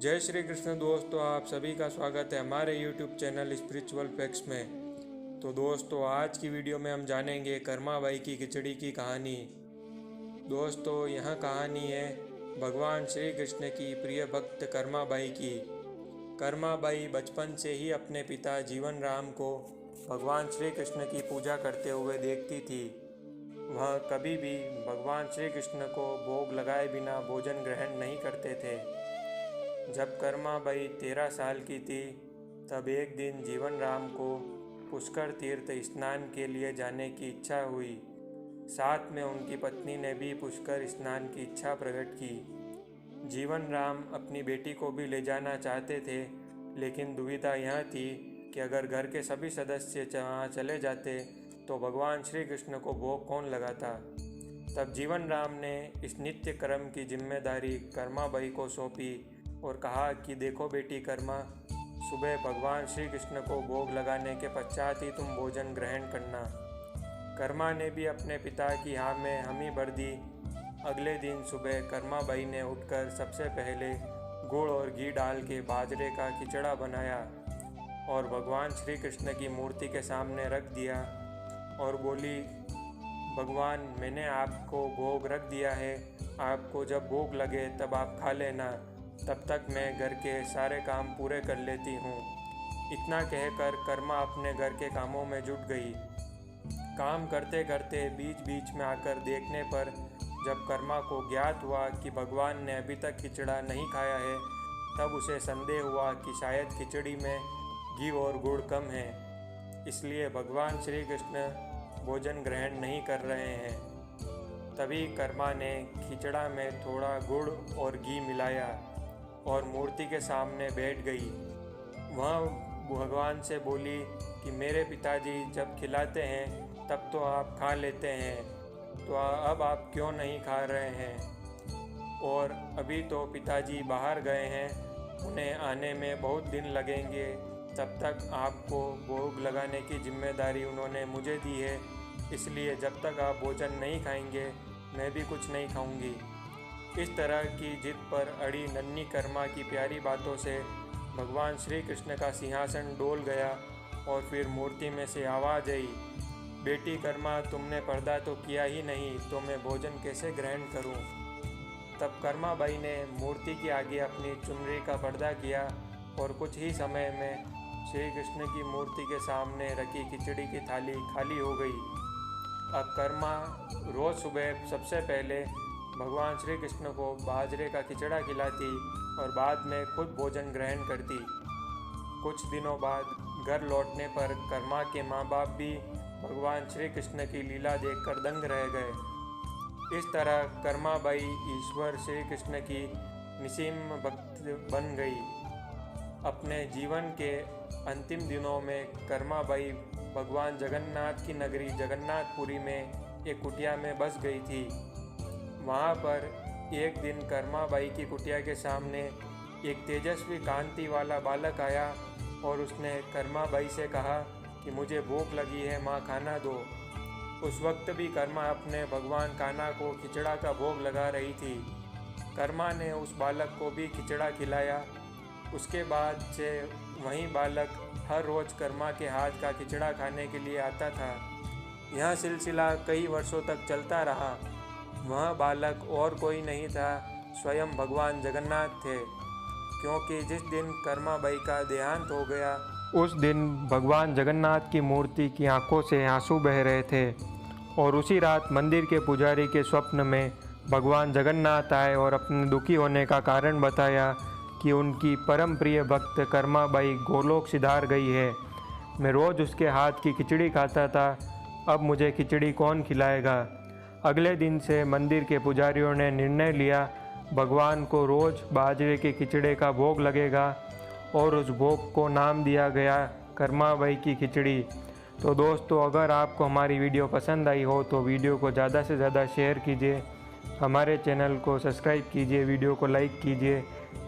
जय श्री कृष्ण दोस्तों, आप सभी का स्वागत है हमारे YouTube चैनल स्पिरिचुअल फैक्ट्स में। तो दोस्तों, आज की वीडियो में हम जानेंगे कर्माबाई की खिचड़ी की कहानी। दोस्तों, यह कहानी है भगवान श्री कृष्ण की प्रिय भक्त कर्माबाई की। कर्माबाई बचपन से ही अपने पिता जीवन राम को भगवान श्री कृष्ण की पूजा करते हुए देखती थी। वह कभी भी भगवान श्री कृष्ण को भोग लगाए बिना भोजन ग्रहण नहीं करते थे। जब कर्माबाई 13 साल की थी, तब एक दिन जीवन राम को पुष्कर तीर्थ स्नान के लिए जाने की इच्छा हुई। साथ में उनकी पत्नी ने भी पुष्कर स्नान की इच्छा प्रकट की। जीवन राम अपनी बेटी को भी ले जाना चाहते थे, लेकिन दुविधा यह थी कि अगर घर के सभी सदस्य वहाँ चले जाते तो भगवान श्री कृष्ण को भोग कौन लगाता। तब जीवन राम ने इस नित्य कर्म की जिम्मेदारी कर्माबाई को सौंपी और कहा कि देखो बेटी कर्मा, सुबह भगवान श्री कृष्ण को भोग लगाने के पश्चात ही तुम भोजन ग्रहण करना। कर्मा ने भी अपने पिता की हाँ में हामी भर दी। अगले दिन सुबह कर्माबाई ने उठकर सबसे पहले गुड़ और घी डाल के बाजरे का खिचड़ा बनाया और भगवान श्री कृष्ण की मूर्ति के सामने रख दिया और बोली, भगवान, मैंने आपको भोग रख दिया है, आपको जब भूख लगे तब आप खा लेना, तब तक मैं घर के सारे काम पूरे कर लेती हूँ। इतना कहकर कर्मा अपने घर के कामों में जुट गई। काम करते करते बीच बीच में आकर देखने पर जब कर्मा को ज्ञात हुआ कि भगवान ने अभी तक खिचड़ा नहीं खाया है, तब उसे संदेह हुआ कि शायद खिचड़ी में घी और गुड़ कम है, इसलिए भगवान श्री कृष्ण भोजन ग्रहण नहीं कर रहे हैं। तभी कर्मा ने खिचड़ा में थोड़ा गुड़ और घी मिलाया और मूर्ति के सामने बैठ गई। वह भगवान से बोली कि मेरे पिताजी जब खिलाते हैं तब तो आप खा लेते हैं, तो अब आप क्यों नहीं खा रहे हैं? और अभी तो पिताजी बाहर गए हैं, उन्हें आने में बहुत दिन लगेंगे, तब तक आपको भोग लगाने की जिम्मेदारी उन्होंने मुझे दी है, इसलिए जब तक आप भोजन नहीं खाएंगे मैं भी कुछ नहीं खाऊंगी। इस तरह की जिद पर अड़ी नन्ही कर्मा की प्यारी बातों से भगवान श्री कृष्ण का सिंहासन डोल गया और फिर मूर्ति में से आवाज़ आई, बेटी कर्मा, तुमने पर्दा तो किया ही नहीं, तो मैं भोजन कैसे ग्रहण करूं? तब कर्माबाई ने मूर्ति के आगे अपनी चुनरी का पर्दा किया और कुछ ही समय में श्री कृष्ण की मूर्ति के सामने रखी खिचड़ी की थाली खाली हो गई। अब कर्मा रोज़ सुबह सबसे पहले भगवान श्री कृष्ण को बाजरे का खिचड़ा खिलाती और बाद में खुद भोजन ग्रहण करती। कुछ दिनों बाद घर लौटने पर कर्मा के माँ बाप भी भगवान श्री कृष्ण की लीला देखकर दंग रह गए। इस तरह कर्माबाई ईश्वर श्री कृष्ण की निसीम भक्त बन गई। अपने जीवन के अंतिम दिनों में कर्माबाई भगवान जगन्नाथ की नगरी जगन्नाथपुरी में एक कुटिया में बस गई थी। वहाँ पर एक दिन कर्माबाई की कुटिया के सामने एक तेजस्वी कांति वाला बालक आया और उसने कर्माबाई से कहा कि मुझे भूख लगी है माँ, खाना दो। उस वक्त भी कर्मा अपने भगवान कान्हा को खिचड़ा का भोग लगा रही थी। कर्मा ने उस बालक को भी खिचड़ा खिलाया। उसके बाद से वही बालक हर रोज़ कर्मा के हाथ का खिचड़ा खाने के लिए आता था। यह सिलसिला कई वर्षों तक चलता रहा। वह बालक और कोई नहीं था, स्वयं भगवान जगन्नाथ थे, क्योंकि जिस दिन कर्माबाई का देहांत हो गया उस दिन भगवान जगन्नाथ की मूर्ति की आंखों से आंसू बह रहे थे और उसी रात मंदिर के पुजारी के स्वप्न में भगवान जगन्नाथ आए और अपने दुखी होने का कारण बताया कि उनकी परम प्रिय भक्त कर्माबाई गोलोक सिधार गई है। मैं रोज़ उसके हाथ की खिचड़ी खाता था, अब मुझे खिचड़ी कौन खिलाएगा? अगले दिन से मंदिर के पुजारियों ने निर्णय लिया, भगवान को रोज़ बाजरे के खिचड़े का भोग लगेगा और उस भोग को नाम दिया गया कर्माबाई की खिचड़ी। तो दोस्तों, अगर आपको हमारी वीडियो पसंद आई हो तो वीडियो को ज़्यादा से ज़्यादा शेयर कीजिए, हमारे चैनल को सब्सक्राइब कीजिए, वीडियो को लाइक कीजिए।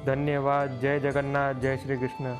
धन्यवाद। जय जगन्नाथ, जय श्री कृष्ण।